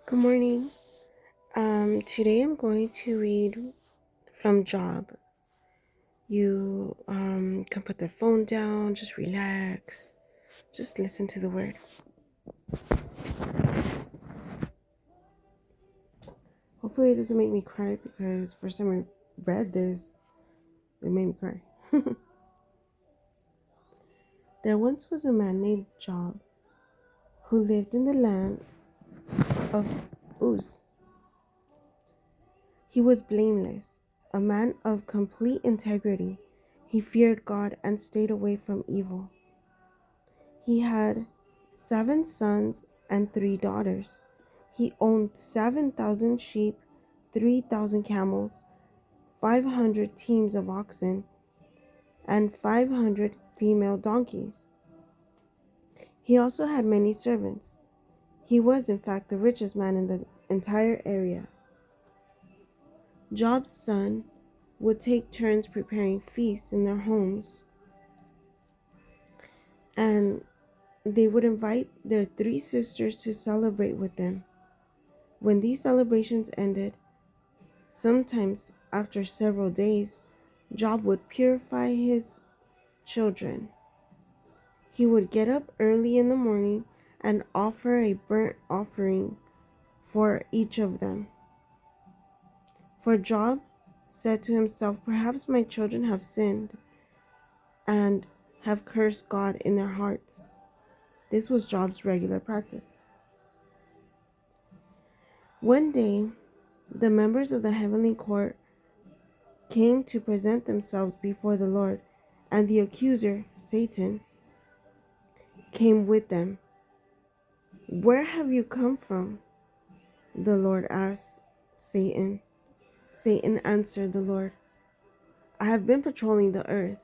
Good morning. Today I'm going to read from Job. You can put the phone down, just relax, just listen to the word. Hopefully it doesn't make me cry because first time I read this, it made me cry. There once was a man named Job who lived in the land of Uz. He was blameless, a man of complete integrity. He feared God and stayed away from evil. He had 7 sons and 3 daughters. He owned 7,000 sheep, 3,000 camels, 500 teams of oxen, and 500 female donkeys. He also had many servants. He was, in fact, the richest man in the entire area. Job's son would take turns preparing feasts in their homes, and they would invite their 3 sisters to celebrate with them. When these celebrations ended, sometimes after several days, Job would purify his children. He would get up early in the morning and offer a burnt offering for each of them. For Job said to himself, "Perhaps my children have sinned and have cursed God in their hearts." This was Job's regular practice. One day, the members of the heavenly court came to present themselves before the Lord, and the accuser, Satan, came with them. "Where have you come from?" the Lord asked Satan. Satan answered the Lord, "I have been patrolling the earth,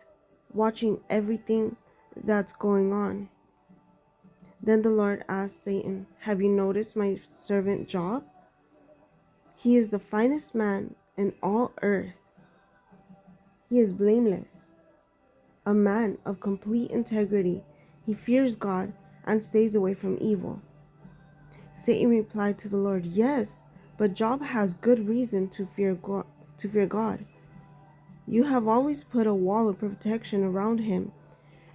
watching everything that's going on." Then the Lord asked Satan, "Have you noticed my servant Job? He is the finest man in all earth. He is blameless, a man of complete integrity. He fears God and stays away from evil." Satan replied to the Lord, "Yes, but Job has good reason to fear God. You have always put a wall of protection around him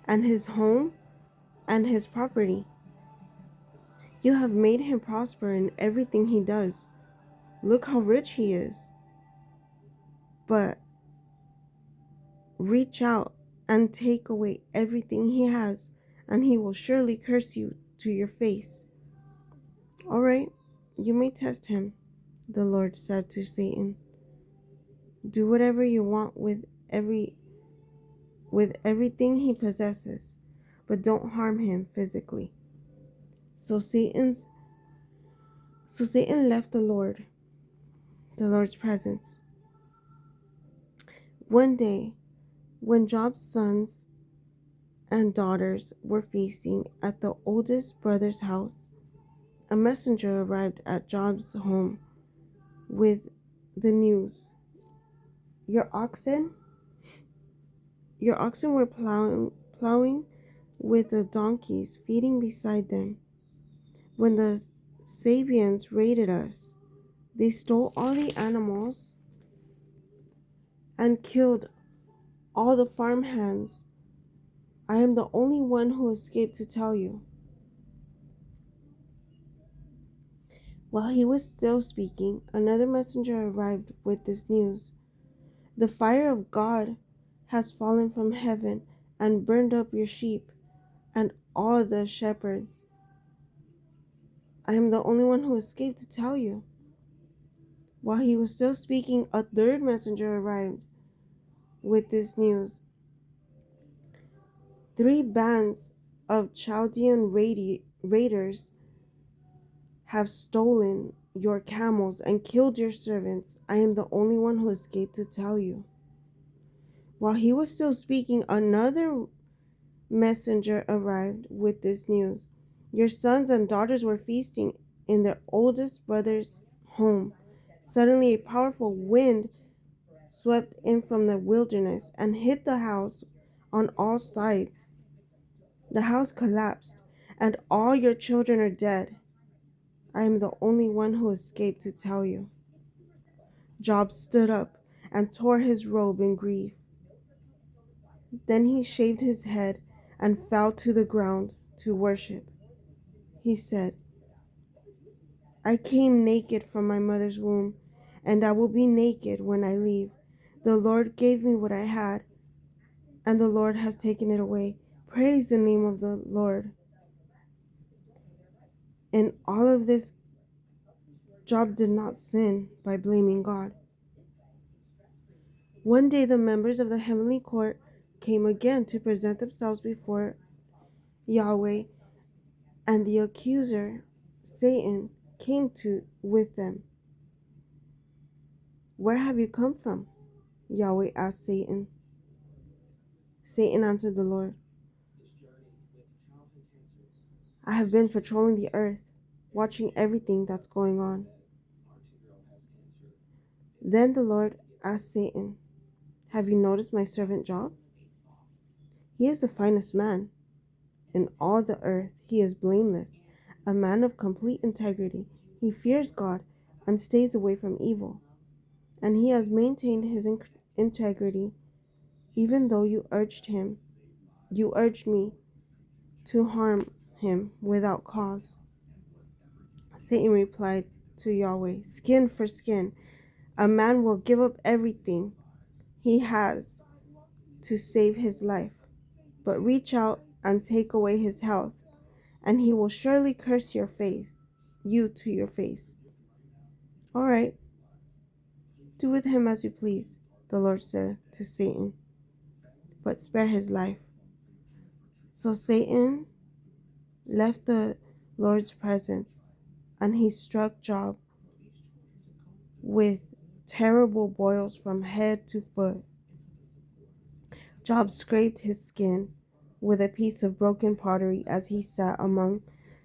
and his home and his property. You have made him prosper in everything he does. Look how rich he is. But reach out and take away everything he has, and he will surely curse you to your face." "All right, you may test him," the Lord said to Satan. "Do whatever you want with everything he possesses, but don't harm him physically." So Satan left the Lord's presence. One day, when Job's sons and daughters were feasting at the oldest brother's house, a messenger arrived at Job's home with the news, Your oxen were plowing with the donkeys feeding beside them. When the Sabians raided us, they stole all the animals and killed all the farmhands. I am the only one who escaped to tell you." While he was still speaking, another messenger arrived with this news, "The fire of God has fallen from heaven and burned up your sheep and all the shepherds. I am the only one who escaped to tell you." While he was still speaking, a third messenger arrived with this news, "Three bands of Chaldean raiders have stolen your camels and killed your servants. I am the only one who escaped to tell you." While he was still speaking, another messenger arrived with this news, "Your sons and daughters were feasting in their oldest brother's home. Suddenly, a powerful wind swept in from the wilderness and hit the house on all sides. The house collapsed, and all your children are dead." I am the only one who escaped to tell you." Job stood up and tore his robe in grief. Then he shaved his head and fell to the ground to worship. He said, "I came naked from my mother's womb, and I will be naked when I leave. The Lord gave me what I had, and the Lord has taken it away. Praise the name of the Lord." In all of this, Job did not sin by blaming God. One day, the members of the heavenly court came again to present themselves before Yahweh, and the accuser, Satan, came to with them. "Where have you come from?" Yahweh asked Satan. Satan answered the Lord, "I have been patrolling the earth, watching everything that's going on." Then the Lord asked Satan, "Have you noticed my servant Job? He is the finest man in all the earth. He is blameless, a man of complete integrity. He fears God and stays away from evil. And he has maintained his integrity, even though you urged me to harm him without cause." Satan replied to Yahweh, "Skin for skin. A man will give up everything he has to save his life, but reach out and take away his health, and he will surely curse you to your face." "All right, do with him as you please," the Lord said to Satan, "but spare his life." So Satan left the Lord's presence, and he struck Job with terrible boils from head to foot. Job scraped his skin with a piece of broken pottery as he sat among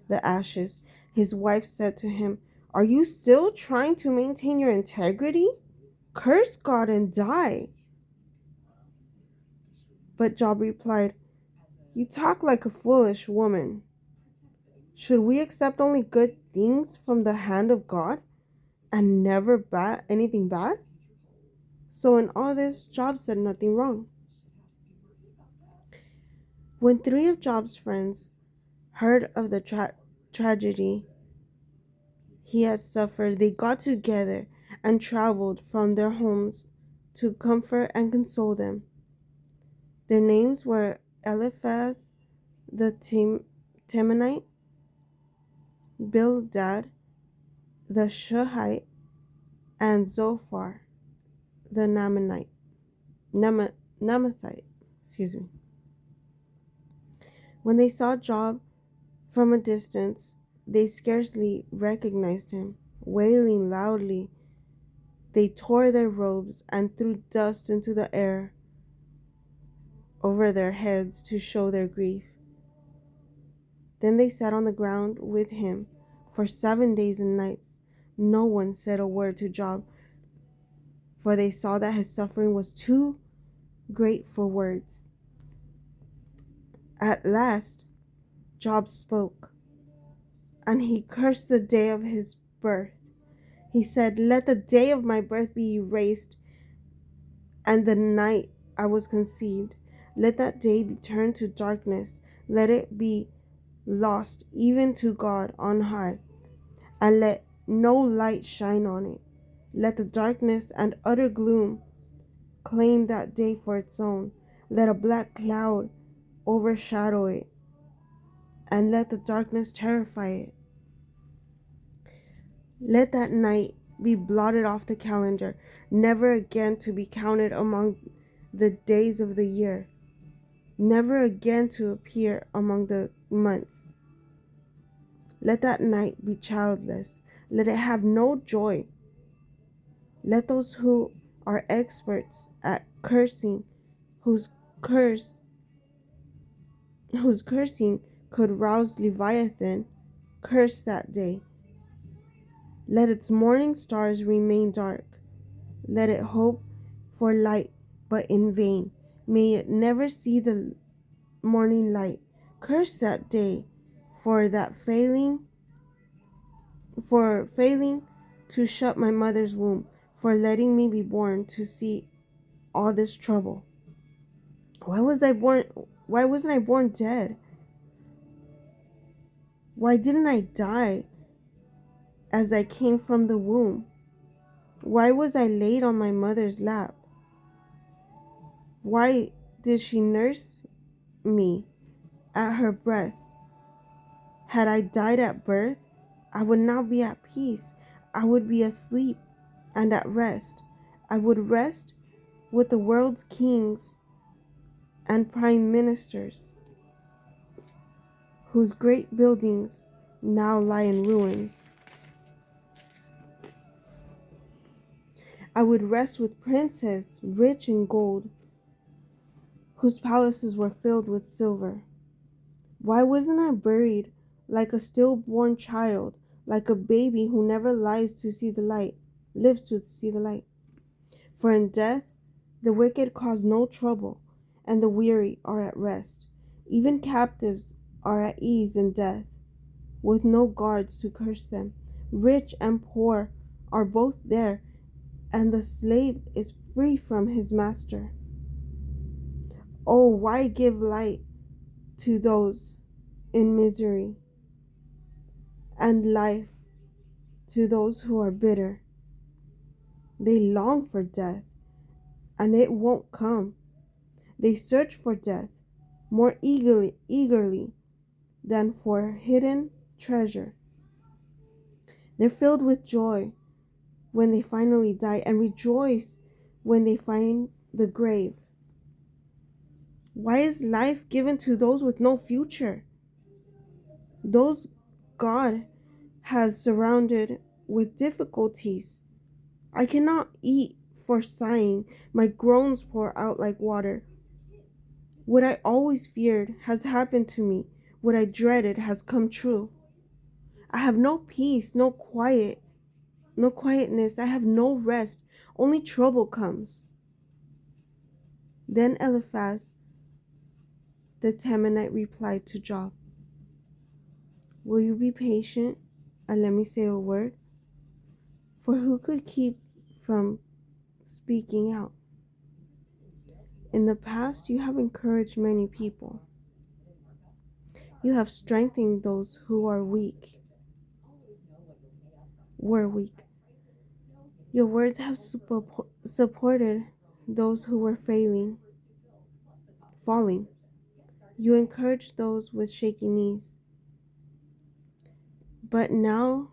the ashes. His wife said to him, "Are you still trying to maintain your integrity? Curse God and die." But Job replied, "You talk like a foolish woman. Should we accept only good things from the hand of God and never anything bad?" So in all this, Job said nothing wrong. When three of Job's friends heard of the tragedy he had suffered, they got together and traveled from their homes to comfort and console them. Their names were Eliphaz the Temanite, Bildad the Shuhite, and Zophar the Namathite. Excuse me. When they saw Job from a distance, they scarcely recognized him. Wailing loudly, they tore their robes and threw dust into the air over their heads to show their grief. Then they sat on the ground with him for 7 days and nights. No one said a word to Job, for they saw that his suffering was too great for words. At last, Job spoke, and he cursed the day of his birth. He said, "Let the day of my birth be erased, and the night I was conceived. Let that day be turned to darkness. Let it be lost even to God on high, and let no light shine on it. Let the darkness and utter gloom claim that day for its own. Let a black cloud overshadow it, and let the darkness terrify it. Let that night be blotted off the calendar, never again to be counted among the days of the year, never again to appear among the months. Let that night be childless. Let it have no joy. Let those who are experts at cursing, whose curse whose cursing could rouse Leviathan, curse that day. Let its morning stars remain dark. Let it hope for light, but in vain. May it never see the morning light. Curse that day, for that failing for failing to shut my mother's womb, for letting me be born to see all this trouble. Why was I born? Why wasn't I born dead? Why didn't I die as I came from the womb? Why was I laid on my mother's lap? Why did she nurse me at her breast? Had I died at birth, I would now be at peace. I would be asleep and at rest. I would rest with the world's kings and prime ministers, whose great buildings now lie in ruins. I would rest with princes rich in gold, whose palaces were filled with silver. Why wasn't I buried like a stillborn child, like a baby who never lives to see the light? For in death the wicked cause no trouble, and the weary are at rest. Even captives are at ease in death, with no guards to curse them. Rich and poor are both there, and the slave is free from his master. Oh, why give light to those in misery, and life to those who are bitter? They long for death, and it won't come. They search for death more eagerly than for hidden treasure. They're filled with joy when they finally die, and rejoice when they find the grave. Why is life given to those with no future? Those God has surrounded with difficulties. I cannot eat for sighing, my groans pour out like water. What I always feared has happened to me, what I dreaded has come true. I have no peace, no quietness, I have no rest, only trouble comes. Then Eliphaz the Temanite replied to Job, will you be patient and let me say a word? For who could keep from speaking out? In the past, you have encouraged many people. You have strengthened those who were weak. Your words have supported those who were falling. You encouraged those with shaky knees. But now,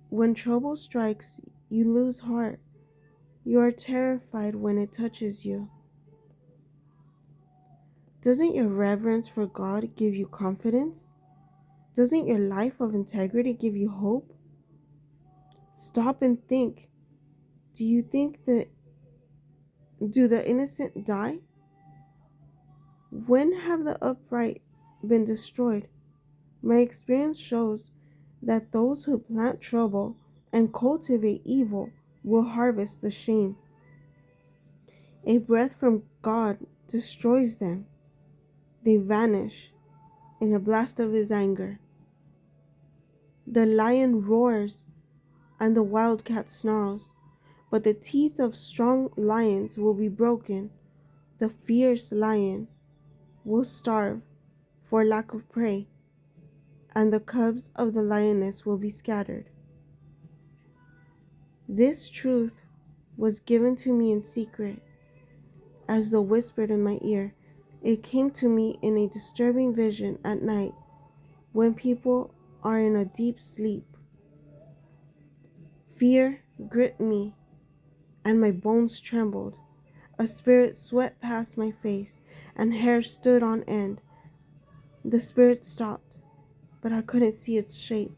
when trouble strikes, you lose heart. You are terrified when it touches you. Doesn't your reverence for God give you confidence? Doesn't your life of integrity give you hope? Stop and think. Do you think that do the innocent die? When have the upright been destroyed? My experience shows that those who plant trouble and cultivate evil will harvest the shame. A breath from God destroys them. They vanish in a blast of his anger. The lion roars and the wildcat snarls, but the teeth of strong lions will be broken. The fierce lion will starve for lack of prey, and the cubs of the lioness will be scattered. This truth was given to me in secret, as though whispered in my ear. It came to me in a disturbing vision at night, when people are in a deep sleep. Fear gripped me, and my bones trembled. A spirit swept past my face, and hair stood on end. The spirit stopped, but I couldn't see its shape.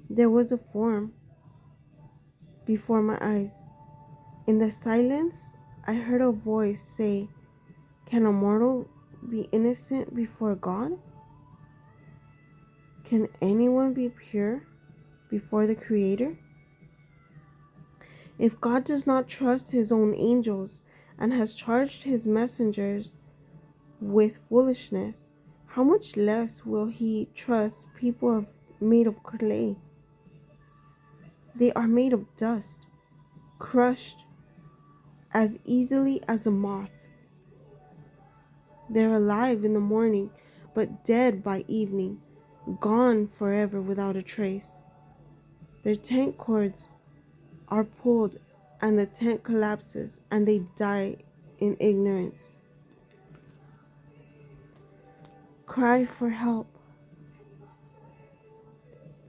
There was a form before my eyes. In the silence, I heard a voice say, can a mortal be innocent before God? Can anyone be pure before the Creator? If God does not trust his own angels and has charged his messengers with foolishness, how much less will he trust people made of clay? They are made of dust, crushed as easily as a moth. They're alive in the morning, but dead by evening, gone forever without a trace. Their tent cords are pulled, and the tent collapses, and they die in ignorance. Cry for help,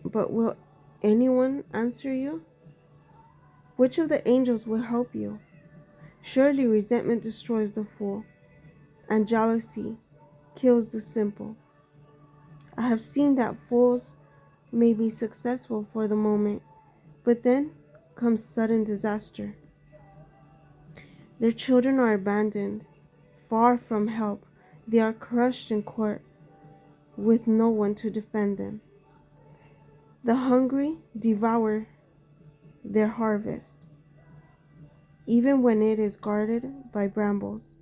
but will anyone answer you? Which of the angels will help you? Surely resentment destroys the fool, and jealousy kills the simple. I have seen that fools may be successful for the moment, but then comes sudden disaster. Their children are abandoned, far from help. They are crushed in court, with no one to defend them. The hungry devour their harvest, even when it is guarded by brambles.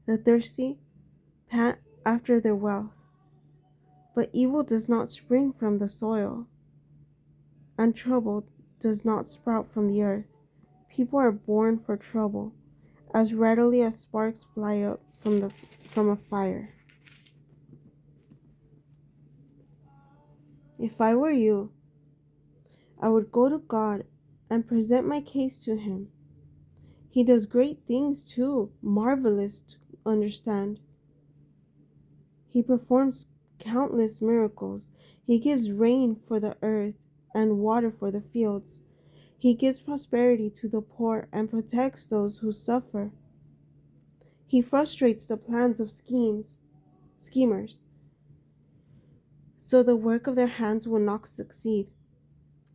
The thirsty pant after their wealth, but evil does not spring from the soil, and trouble does not sprout from the earth. People are born for trouble, as readily as sparks fly up from a fire. If I were you, I would go to God and present my case to him. He does great things too, marvelous to understand. He performs countless miracles. He gives rain for the earth and water for the fields. He gives prosperity to the poor and protects those who suffer. He frustrates the plans of schemers, so the work of their hands will not succeed.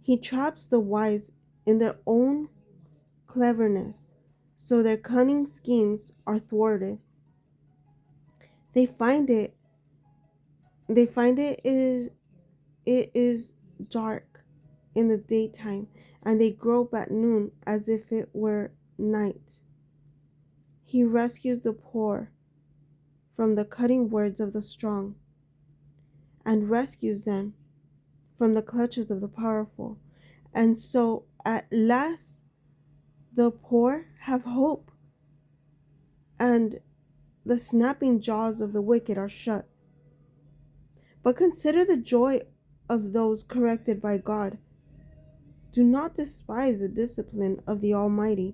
He traps the wise in their own cleverness, so their cunning schemes are thwarted. They find it they find it is dark in the daytime, and they grope at noon as if it were night. He rescues the poor from the cutting words of the strong, and rescues them from the clutches of the powerful. And so at last the poor have hope, and the snapping jaws of the wicked are shut. But consider the joy of those corrected by God. Do not despise the discipline of the Almighty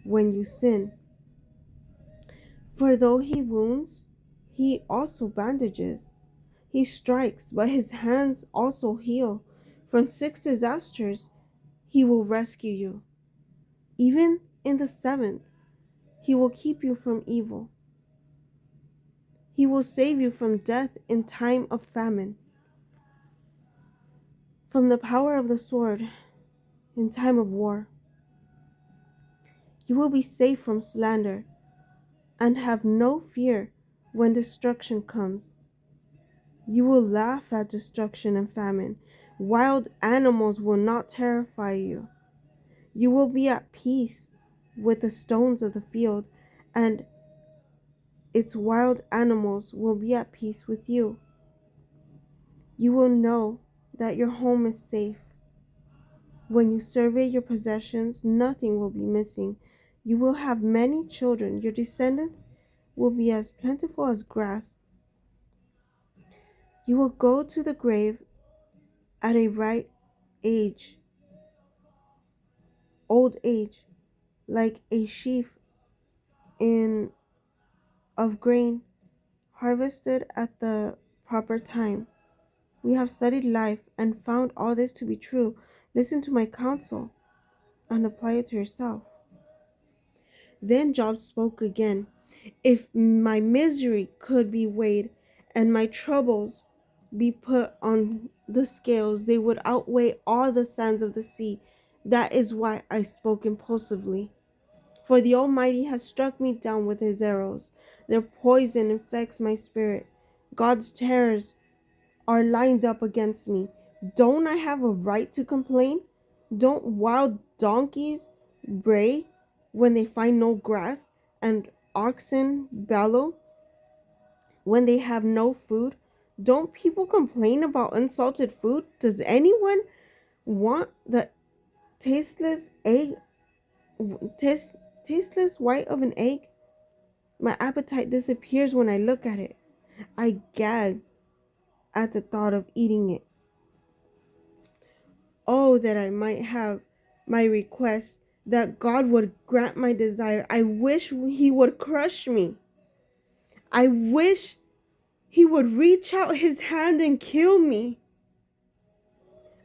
when you sin. For though he wounds, he also bandages. He strikes, but his hands also heal. From 6 disasters, he will rescue you. Even in the 7th, he will keep you from evil. He will save you from death in time of famine, from the power of the sword in time of war. You will be safe from slander and have no fear when destruction comes. You will laugh at destruction and famine. Wild animals will not terrify you. You will be at peace with the stones of the field, and its wild animals will be at peace with you. You will know that your home is safe. When you survey your possessions, nothing will be missing. You will have many children. Your descendants will be as plentiful as grass. You will go to the grave at a ripe age, old age, like a sheaf in of grain harvested at the proper time. We have studied life and found all this to be true. Listen to my counsel and apply it to yourself. Then Job spoke again. If my misery could be weighed and my troubles be put on the scales, they would outweigh all the sands of the sea. That is why I spoke impulsively. For the Almighty has struck me down with his arrows. Their poison infects my spirit. God's terrors are lined up against me. Don't I have a right to complain? Don't wild donkeys bray when they find no grass, and oxen bellow when they have no food? Don't people complain about unsalted food? Does anyone want the tasteless egg, taste, tasteless white of an egg? My appetite disappears when I look at it. I gag at the thought of eating it. Oh, that I might have my request, that God would grant my desire. I wish He would crush me. I wish He would reach out His hand and kill me.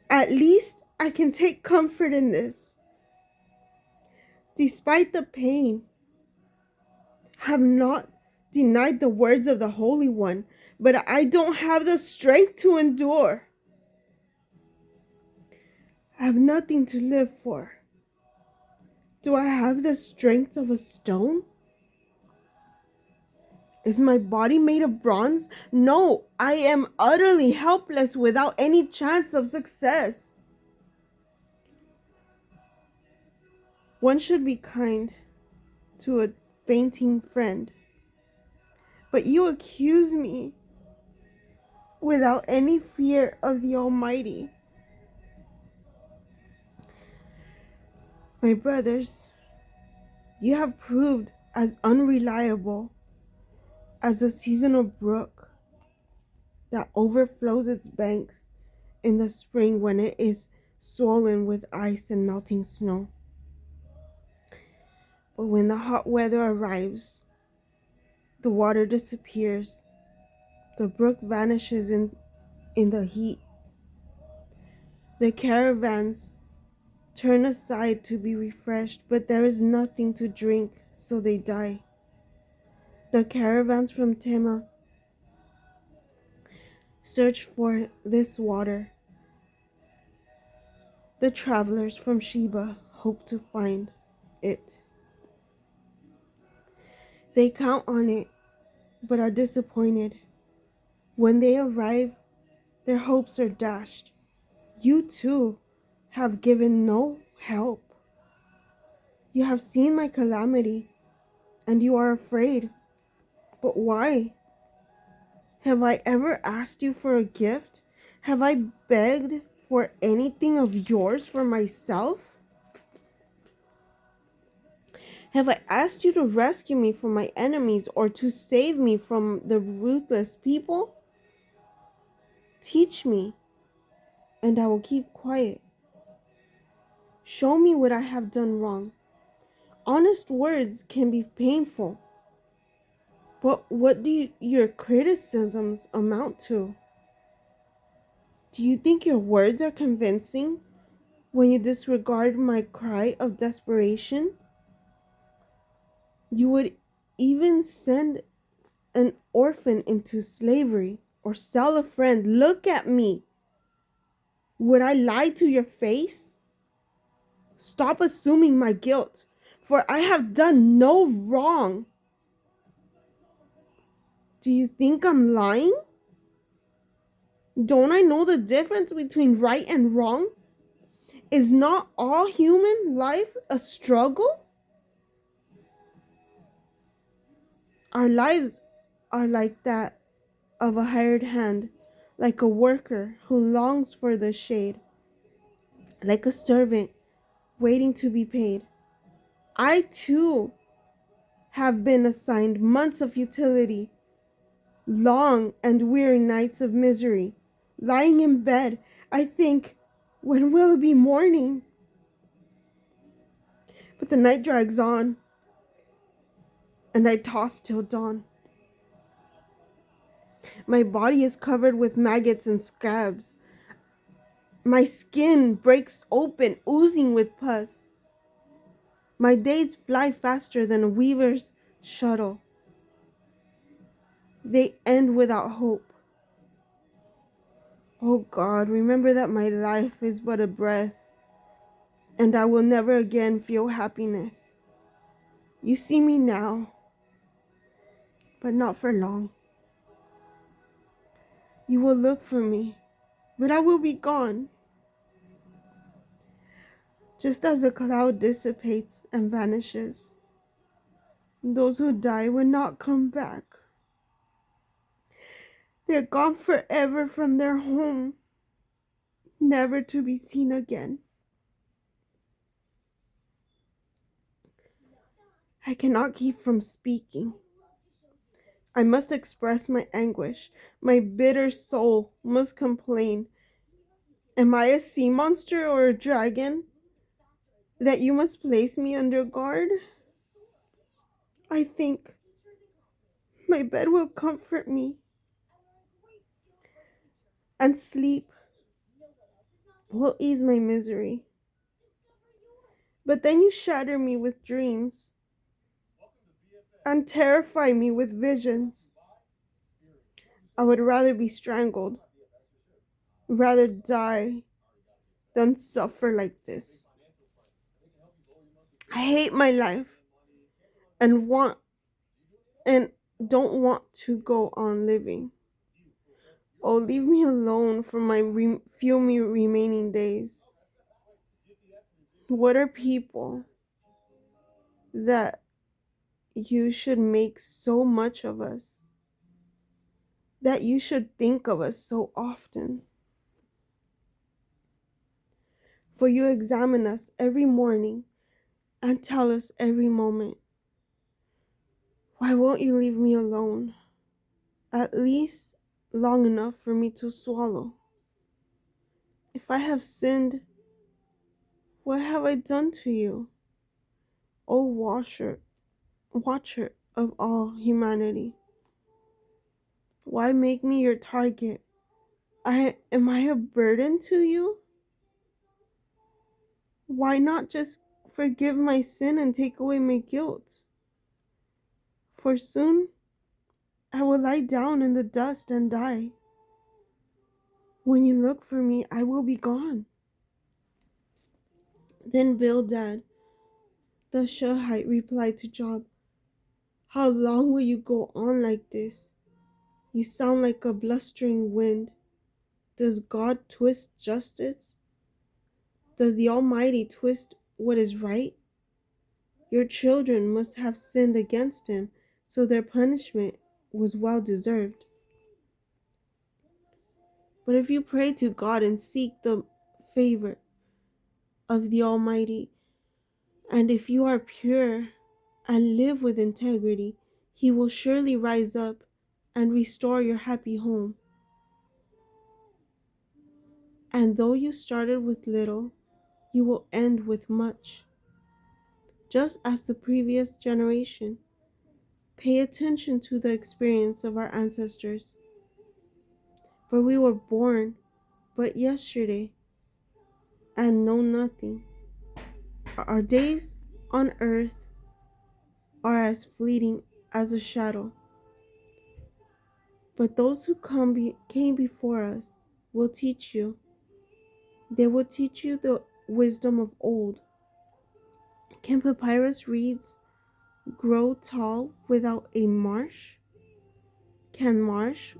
At least I can take comfort in this. Despite the pain, have not denied the words of the Holy One, but I don't have the strength to endure. I have nothing to live for. Do I have the strength of a stone? Is my body made of bronze? No, I am utterly helpless without any chance of success. One should be kind to a fainting friend, but you accuse me without any fear of the Almighty. My brothers, you have proved as unreliable as a seasonal brook that overflows its banks in the spring when it is swollen with ice and melting snow. But when the hot weather arrives, the water disappears, the brook vanishes in the heat. The caravans turn aside to be refreshed, but there is nothing to drink, so they die. The caravans from Tema search for this water. The travelers from Sheba hope to find it. They count on it, but are disappointed. When they arrive, their hopes are dashed. You too have given no help. You have seen my calamity, and you are afraid. But why? Have I ever asked you for a gift? Have I begged for anything of yours for myself? Have I asked you to rescue me from my enemies or to save me from the ruthless people? Teach me, and I will keep quiet. Show me what I have done wrong. Honest words can be painful, but what do your criticisms amount to? Do you think your words are convincing when you disregard my cry of desperation? You would even send an orphan into slavery or sell a friend. Look at me. Would I lie to your face? Stop assuming my guilt, for I have done no wrong. Do you think I'm lying? Don't I know the difference between right and wrong? Is not all human life a struggle? Our lives are like that of a hired hand, like a worker who longs for the shade, like a servant waiting to be paid. I too have been assigned months of futility, long and weary nights of misery. Lying in bed, I think, when will it be morning? But the night drags on, and I toss till dawn. My body is covered with maggots and scabs. My skin breaks open, oozing with pus. My days fly faster than a weaver's shuttle. They end without hope. Oh God, remember that my life is but a breath, and I will never again feel happiness. You see me now, but not for long. You will look for me, but I will be gone. Just as the cloud dissipates and vanishes, Those who die will not come back. They're gone forever from their home, never to be seen again. I cannot keep from speaking. I must express my anguish. My bitter soul must complain. Am I a sea monster or a dragon that you must place me under guard? I think my bed will comfort me, and sleep will ease my misery. But then you shatter me with dreams and terrify me with visions. I would rather be strangled, rather die than suffer like this. I hate my life and and don't want to go on living. Oh, leave me alone for my few remaining days. What are people that you should make so much of us, that you should think of us so often? For you examine us every morning and tell us every moment, why won't you leave me alone? At least long enough for me to swallow. If I have sinned, what have I done to you, O watcher of all humanity? Why make me your target? Am I a burden to you? Why not just forgive my sin and take away my guilt? For soon I will lie down in the dust and die. When you look for me, I will be gone. Then Bildad the Shuhite replied to Job, how long will you go on like this? You sound like a blustering wind. Does God twist justice? Does the Almighty twist what is right? Your children must have sinned against him, so their punishment was well deserved. But if you pray to God and seek the favor of the Almighty, and if you are pure and live with integrity, he will surely rise up and restore your happy home. And though you started with little, you will end with much. Just as the previous generation, pay attention to the experience of our ancestors. For we were born but yesterday and know nothing. Our days on earth are as fleeting as a shadow. But those who came before us will teach you. They will teach you the wisdom of old. Can papyrus reeds grow tall without a marsh? Can marsh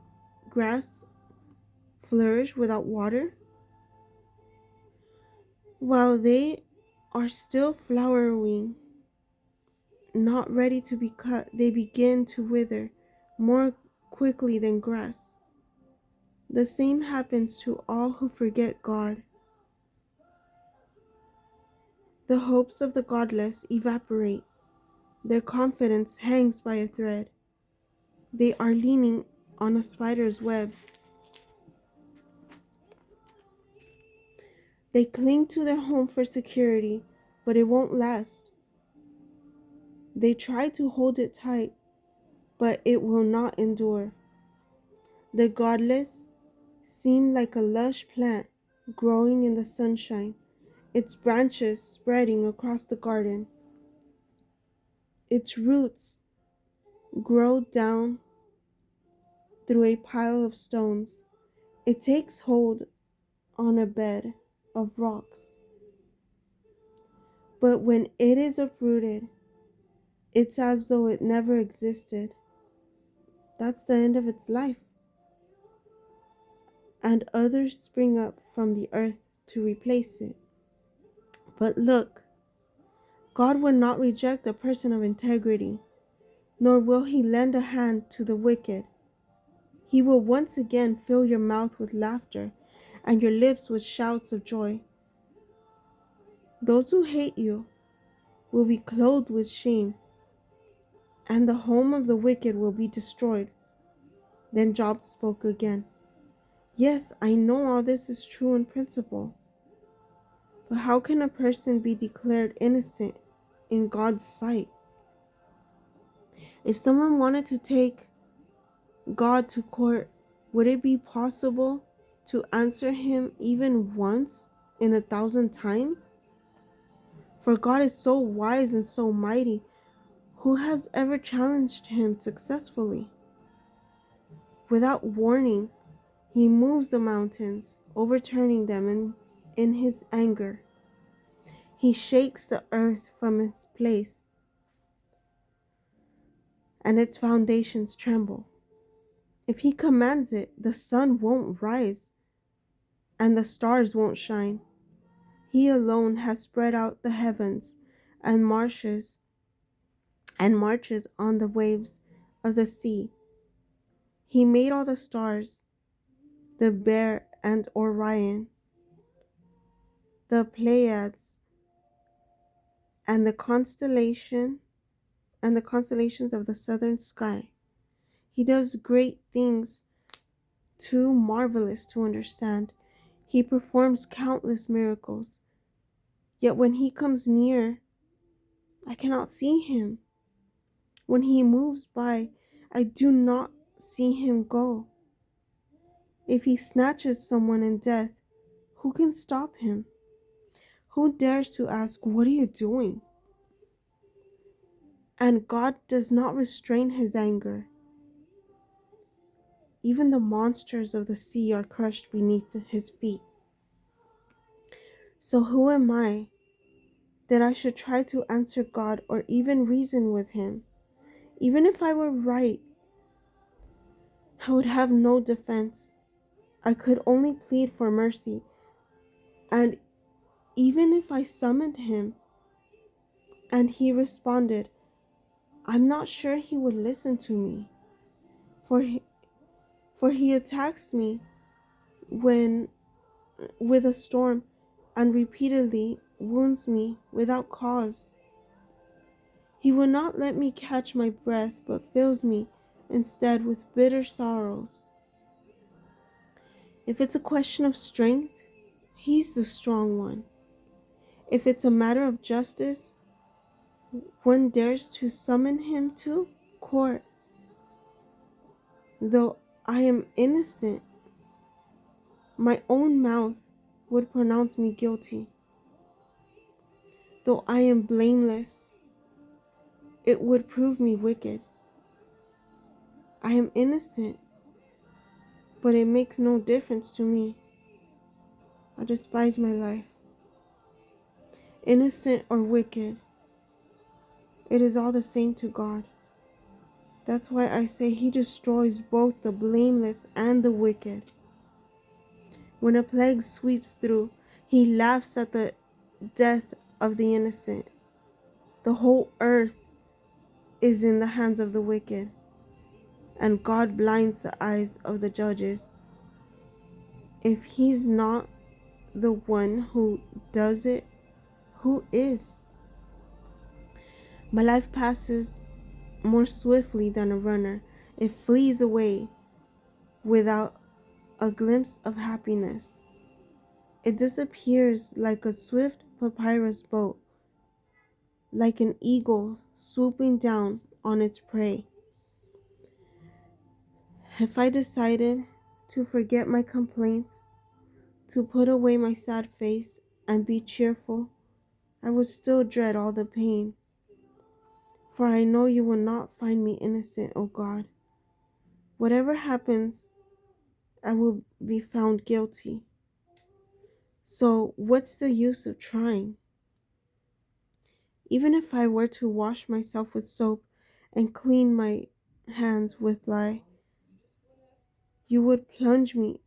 grass flourish without water? While they are still flowering, not ready to be cut, they begin to wither more quickly than grass. The same happens to all who forget God. The hopes of the godless evaporate. Their confidence hangs by a thread. They are leaning on a spider's web. They cling to their home for security, but it won't last. They try to hold it tight, but it will not endure. The godless seem like a lush plant growing in the sunshine, its branches spreading across the garden. Its roots grow down through a pile of stones. It takes hold on a bed of rocks. But when it is uprooted, it's as though it never existed. That's the end of its life. And others spring up from the earth to replace it. But look, God would not reject a person of integrity. nor will he lend a hand to the wicked. He will once again fill your mouth with laughter and your lips with shouts of joy. Those who hate you will be clothed with shame, and the home of the wicked will be destroyed. Then Job spoke again. Yes, I know all this is true in principle, but how can a person be declared innocent in God's sight? If someone wanted to take God to court, would it be possible to answer him even once in 1,000 times? For God is so wise and so mighty. Who has ever challenged him successfully? Without warning, he moves the mountains, overturning them in his anger. He shakes the earth from its place, and its foundations tremble. If he commands it, the sun won't rise, and the stars won't shine. He alone has spread out the heavens and marches on the waves of the sea. He made all the stars, the Bear and Orion, the Pleiades, and the constellations of the southern sky. He does great things too marvelous to understand. He performs countless miracles. Yet when he comes near, I cannot see him. When he moves by, I do not see him go. If he snatches someone in death, who can stop him? Who dares to ask, "What are you doing?" And God does not restrain his anger. Even the monsters of the sea are crushed beneath his feet. So who am I that I should try to answer God or even reason with him? Even if I were right, I would have no defense. I could only plead for mercy. And even if I summoned him and he responded, I'm not sure he would listen to me. For he attacks me when with a storm and repeatedly wounds me without cause. He will not let me catch my breath, but fills me instead with bitter sorrows. If it's a question of strength, he's the strong one. If it's a matter of justice, one dares to summon him to court. Though I am innocent, my own mouth would pronounce me guilty. Though I am blameless, it would prove me wicked. I am innocent, but it makes no difference to me. I despise my life. Innocent or wicked, it is all the same to God. That's why I say he destroys both the blameless and the wicked. When a plague sweeps through, he laughs at the death of the innocent. The whole earth is in the hands of the wicked, and God blinds the eyes of the judges. If he's not the one who does it, who is? My life passes more swiftly than a runner. It flees away without a glimpse of happiness. It disappears like a swift papyrus boat, like an eagle swooping down on its prey. If I decided to forget my complaints, to put away my sad face and be cheerful, I would still dread all the pain. For I know you will not find me innocent, O God. Whatever happens, I will be found guilty. So what's the use of trying? Even if I were to wash myself with soap and clean my hands with lye, you would plunge me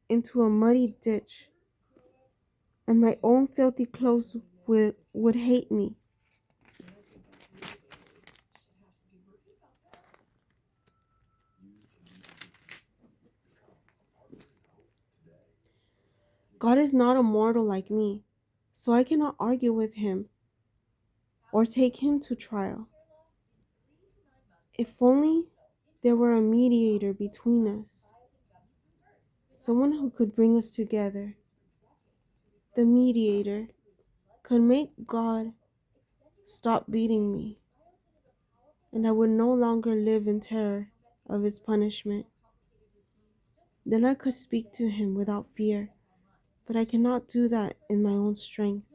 into a muddy ditch, and my own filthy clothes would hate me. God is not a mortal like me, so I cannot argue with him or take him to trial. If only there were a mediator between us, someone who could bring us together. The mediator could make God stop beating me, and I would no longer live in terror of his punishment. Then I could speak to him without fear, but I cannot do that in my own strength.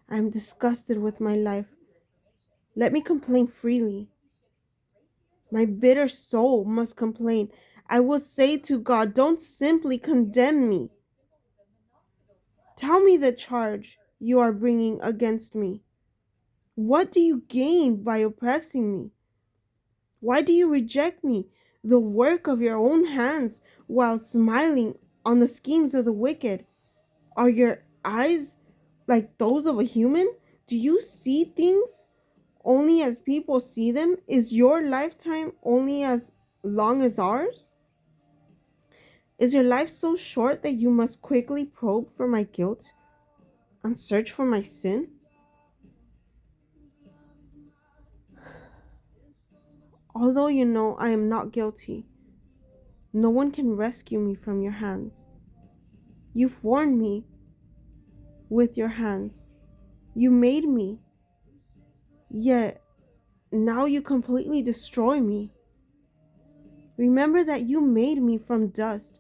I am disgusted with my life. Let me complain freely. My bitter soul must complain. I will say to God, don't simply condemn me. Tell me the charge you are bringing against me. What do you gain by oppressing me? Why do you reject me, the work of your own hands, while smiling on the schemes of the wicked? Are your eyes like those of a human? Do you see things only as people see them? Is your lifetime only as long as ours? Is your life so short that you must quickly probe for my guilt and search for my sin? Although you know I am not guilty, no one can rescue me from your hands. You formed me with your hands. You made me, yet now you completely destroy me. Remember that you made me from dust.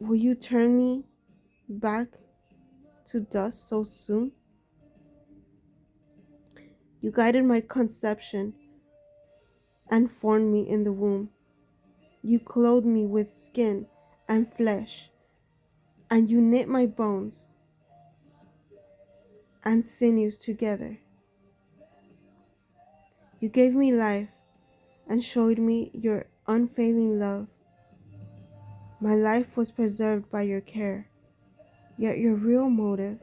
Will you turn me back to dust so soon? You guided my conception and formed me in the womb. You clothed me with skin and flesh, and you knit my bones and sinews together. You gave me life and showed me your unfailing love. My life was preserved by your care, yet your real motive,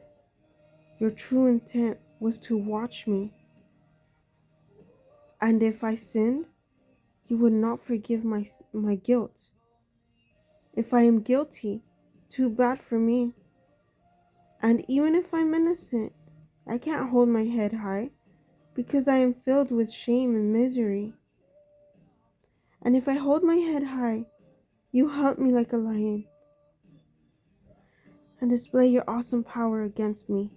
your true intent was to watch me. And if I sinned, you would not forgive my guilt. If I am guilty, too bad for me. And even if I'm innocent, I can't hold my head high because I am filled with shame and misery. And if I hold my head high, you hunt me like a lion and display your awesome power against me.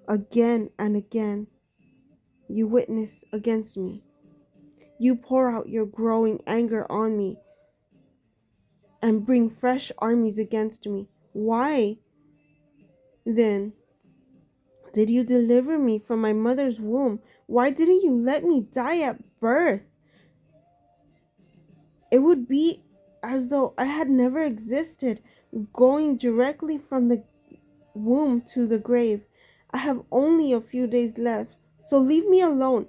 Again and again, you witness against me. You pour out your growing anger on me and bring fresh armies against me. Why, then, did you deliver me from my mother's womb? Why didn't you let me die at birth? It would be as though I had never existed, going directly from the womb to the grave. I have only a few days left, so leave me alone,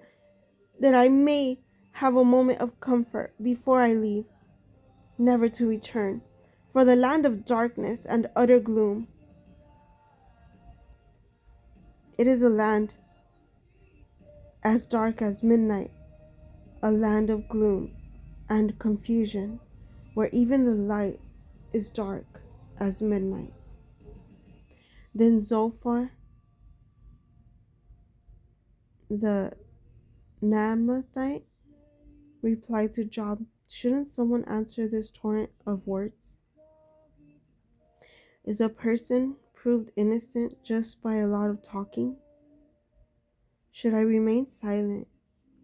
that I may have a moment of comfort before I leave, never to return. For the land of darkness and utter gloom, it is a land as dark as midnight, a land of gloom and confusion, where even the light is dark as midnight. Then Zophar the Naamathite replied to Job, shouldn't someone answer this torrent of words? Is a person proved innocent just by a lot of talking? Should I remain silent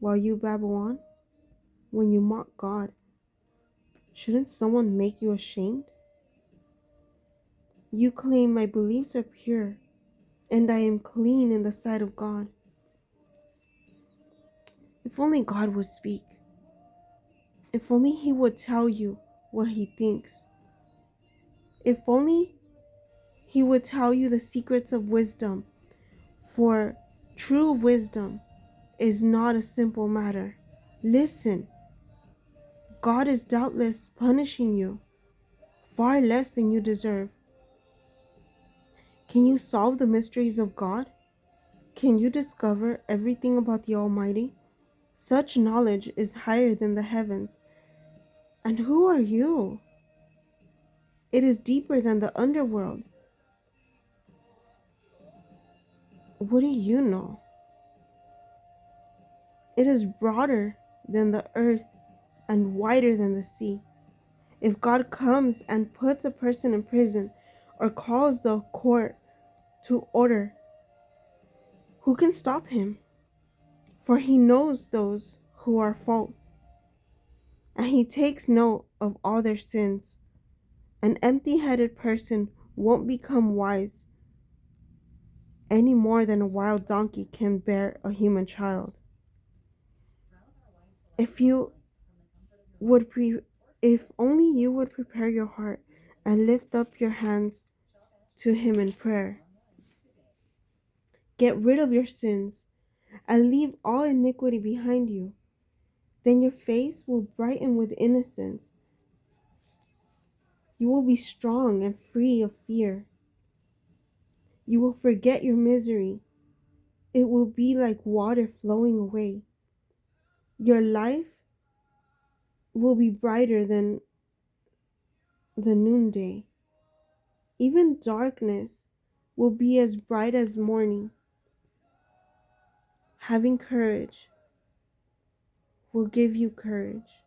while you babble on? When you mock God, shouldn't someone make you ashamed? You claim my beliefs are pure, and I am clean in the sight of God. If only God would speak. If only He would tell you what He thinks. If only He would tell you the secrets of wisdom, for true wisdom is not a simple matter. Listen, God is doubtless punishing you far less than you deserve. Can you solve the mysteries of God? Can you discover everything about the Almighty? Such knowledge is higher than the heavens. And who are you? It is deeper than the underworld. What do you know? It is broader than the earth and wider than the sea. If God comes and puts a person in prison or calls the court to order, who can stop him? For he knows those who are false, and he takes note of all their sins. An empty-headed person won't become wise any more than a wild donkey can bear a human child. If you would if only you would prepare your heart and lift up your hands to him in prayer. Get rid of your sins and leave all iniquity behind you. Then your face will brighten with innocence. You will be strong and free of fear. You will forget your misery. It will be like water flowing away. Your life will be brighter than the noonday. Even darkness will be as bright as morning. Having courage will give you courage.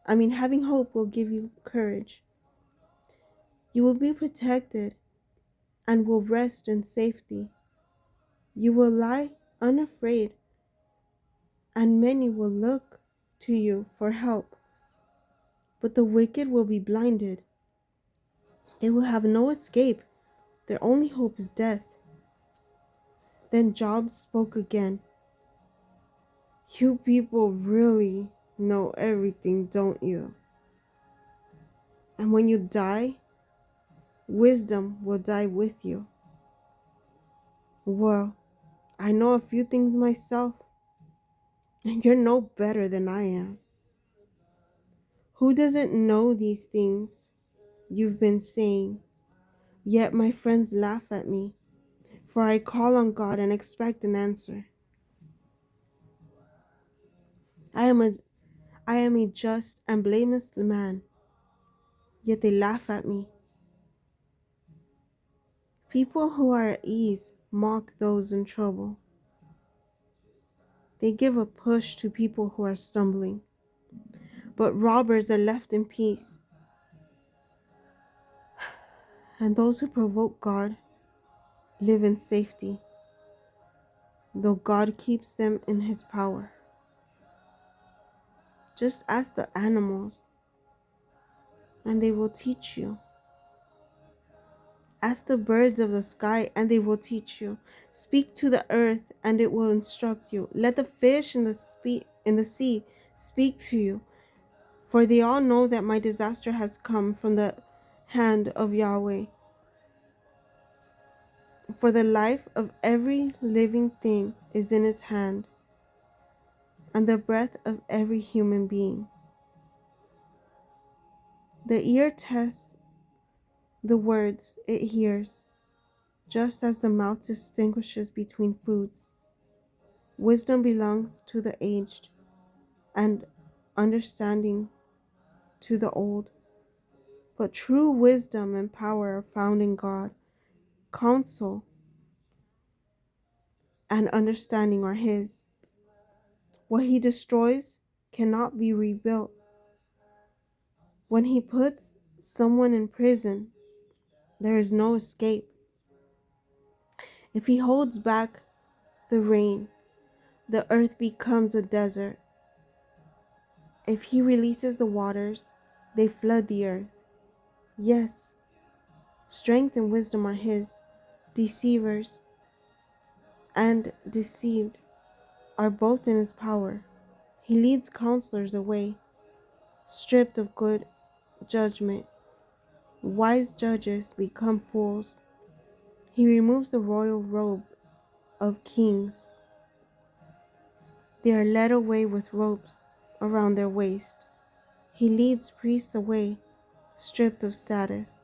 Having hope will give you courage. You will be protected and will rest in safety. You will lie unafraid, and many will look to you for help. But the wicked will be blinded. They will have no escape. Their only hope is death. Then Job spoke again. You people really know everything, don't you? And when you die, wisdom will die with you. Well, I know a few things myself, and you're no better than I am. Who doesn't know these things you've been saying? Yet my friends laugh at me, for I call on God and expect an answer. I am a just and blameless man, yet they laugh at me. People who are at ease mock those in trouble. They give a push to people who are stumbling, but robbers are left in peace. And those who provoke God live in safety, though God keeps them in his power. Just ask the animals, and they will teach you. Ask the birds of the sky, and they will teach you. Speak to the earth, and it will instruct you. Let the fish in the sea speak to you, for they all know that my disaster has come from the hand of Yahweh. For the life of every living thing is in his hand, and the breath of every human being. The ear tests the words it hears, just as the mouth distinguishes between foods. Wisdom belongs to the aged, and understanding to the old. But true wisdom and power are found in God. Counsel and understanding are his. What he destroys cannot be rebuilt. When he puts someone in prison, there is no escape. If he holds back the rain, the earth becomes a desert. If he releases the waters, they flood the earth. Yes, strength and wisdom are his. Deceivers and deceived are both in his power. He leads counselors away, stripped of good judgment. Wise judges become fools. He removes the royal robe of kings. They are led away with ropes around their waist. He leads priests away, stripped of status.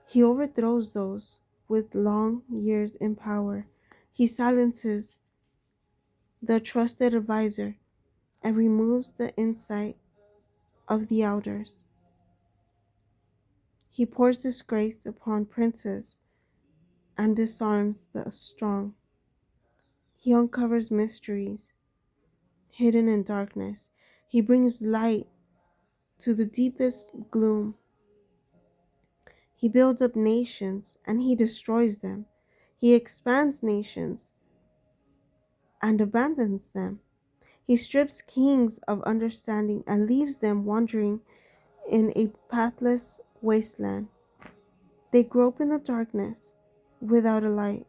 He overthrows those with long years in power. He silences the trusted advisor and removes the insight of the elders. He pours disgrace upon princes and disarms the strong. He uncovers mysteries hidden in darkness. He brings light to the deepest gloom. He builds up nations and he destroys them. He expands nations and abandons them. He strips kings of understanding and leaves them wandering in a pathless wasteland. They grope in the darkness without a light.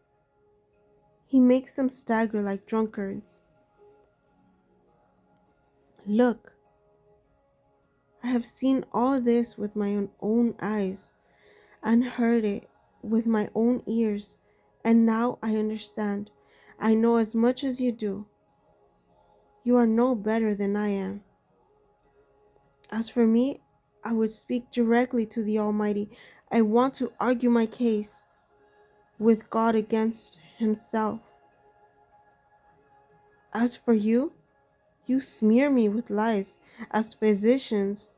He makes them stagger like drunkards. Look, I have seen all this with my own eyes and heard it with my own ears, and now I understand. I know as much as you do. You are no better than I am. As for me, I would speak directly to the Almighty. I want to argue my case with God against Himself. As for you, you smear me with lies. As physicians,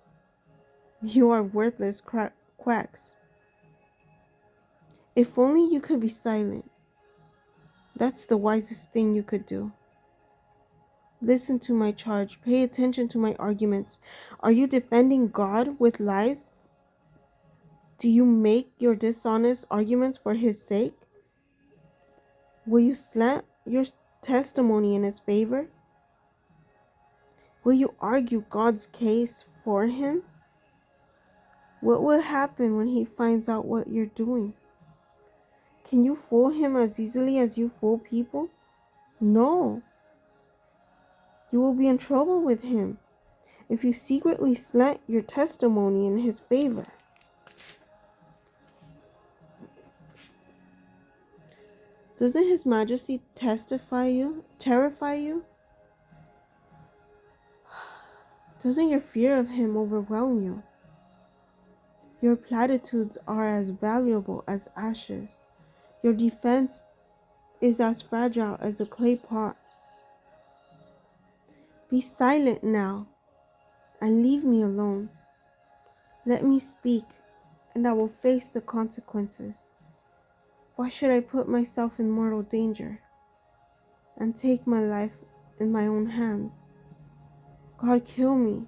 you are worthless quacks. If only you could be silent. That's the wisest thing you could do. Listen to my charge. Pay attention to my arguments. Are you defending God with lies? Do you make your dishonest arguments for His sake? Will you slant your testimony in His favor? Will you argue God's case for Him? What will happen when He finds out what you're doing? Can you fool Him as easily as you fool people? No. You will be in trouble with Him if you secretly slant your testimony in His favor. Doesn't His Majesty terrify you? Doesn't your fear of Him overwhelm you? Your platitudes are as valuable as ashes. Your defense is as fragile as a clay pot. Be silent now and leave me alone. Let me speak, and I will face the consequences. Why should I put myself in mortal danger and take my life in my own hands? God, kill me,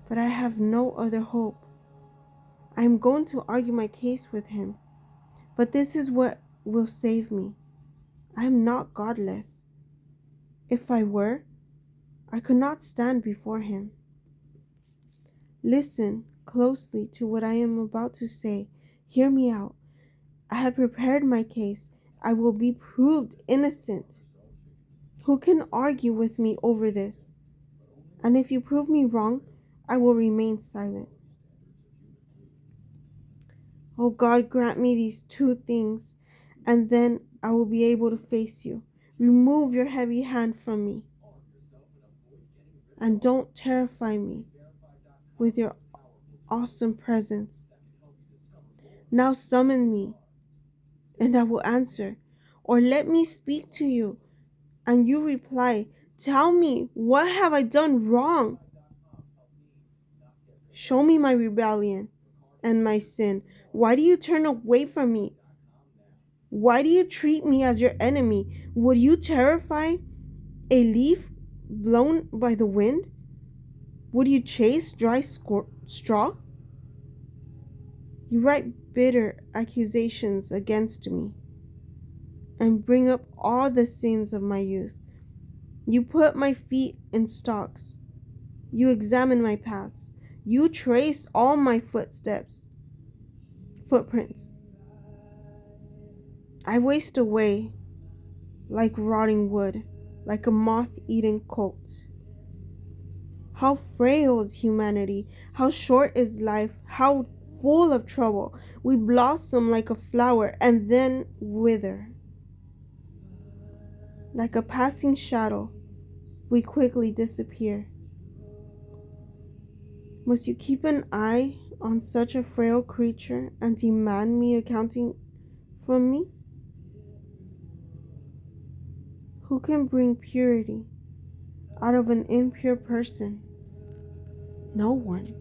but I have no other hope. I am going to argue my case with Him, but this is what will save me. I am not godless. If I were, I could not stand before Him. Listen closely to what I am about to say. Hear me out. I have prepared my case. I will be proved innocent. Who can argue with me over this? And if you prove me wrong, I will remain silent. Oh God, grant me these two things, and then I will be able to face you. Remove your heavy hand from me, and don't terrify me with your awesome presence. Now summon me, and I will answer, or let me speak to you, and you reply, tell me, what have I done wrong? Show me my rebellion and my sin. Why do you turn away from me? Why do you treat me as your enemy? Would you terrify a leaf blown by the wind? Would you chase dry straw? You write bitter accusations against me and bring up all the sins of my youth. You put my feet in stocks. You examine my paths. You trace all my footprints. I waste away like rotting wood, like a moth-eaten colt. How frail is humanity, how short is life, how full of trouble. We blossom like a flower and then wither. Like a passing shadow, we quickly disappear. Must you keep an eye on such a frail creature and demand me accounting from me? Who can bring purity out of an impure person? No one.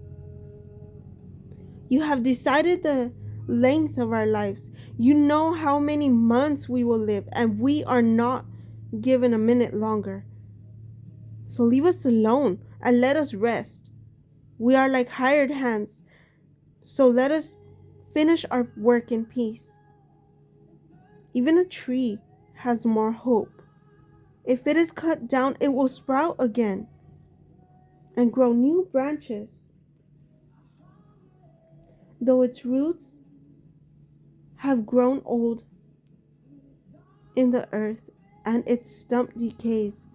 You have decided the length of our lives. You know how many months we will live, and we are not given a minute longer. So leave us alone and let us rest. We are like hired hands, so let us finish our work in peace. Even a tree has more hope. If it is cut down, it will sprout again and grow new branches. Though its roots have grown old in the earth and its stump decays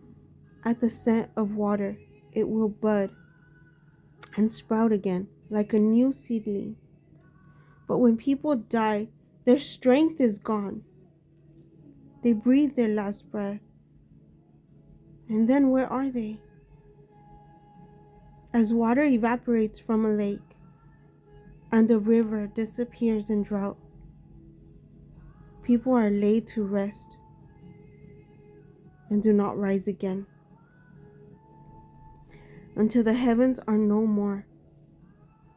at the scent of water, it will bud and sprout again like a new seedling. But when people die, their strength is gone. They breathe their last breath. And then where are they? As water evaporates from a lake and a river disappears in drought, people are laid to rest and do not rise again until the heavens are no more.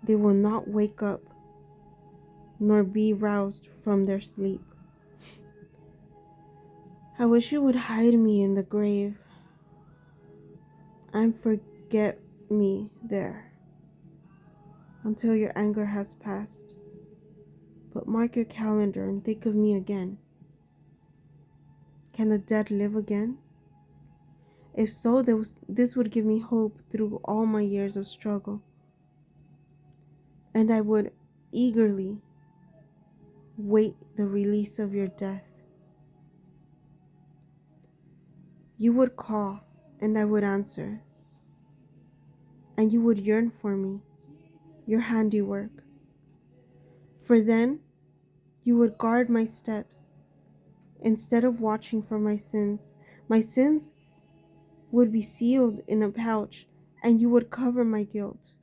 They will not wake up nor be roused from their sleep. I wish you would hide me in the grave and forget me there until your anger has passed. But mark your calendar and think of me again. Can the dead live again? If so, this would give me hope through all my years of struggle, and I would eagerly wait the release of your death. You would call, and I would answer, and you would yearn for me, your handiwork. For then you would guard my steps. Instead of watching for my sins would be sealed in a pouch, and you would cover my guilt.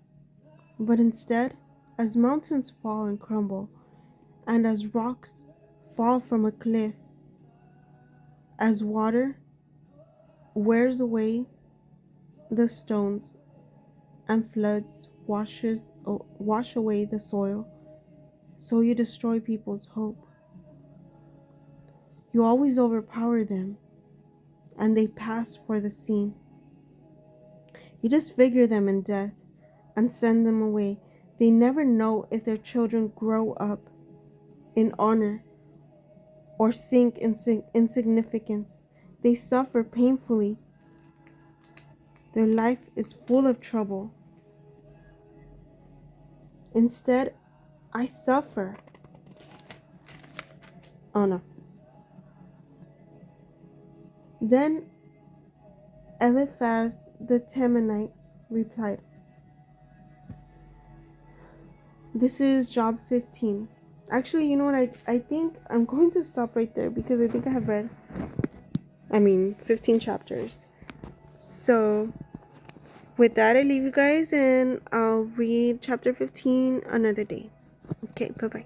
But instead, as mountains fall and crumble, and as rocks fall from a cliff, as water wears away the stones and floods wash away the soil, so you destroy people's hope. You always overpower them, and they pass for the scene. You disfigure them in death and send them away. They never know if their children grow up in honor or sink in insignificance. They suffer painfully. Their life is full of trouble. Instead, I suffer. Oh no. Then Eliphaz the Temanite replied, this is Job 15. Actually, you know what? I think I'm going to stop right there because I think I have read 15 chapters. So with that, I leave you guys and I'll read chapter 15 another day. Okay, bye-bye.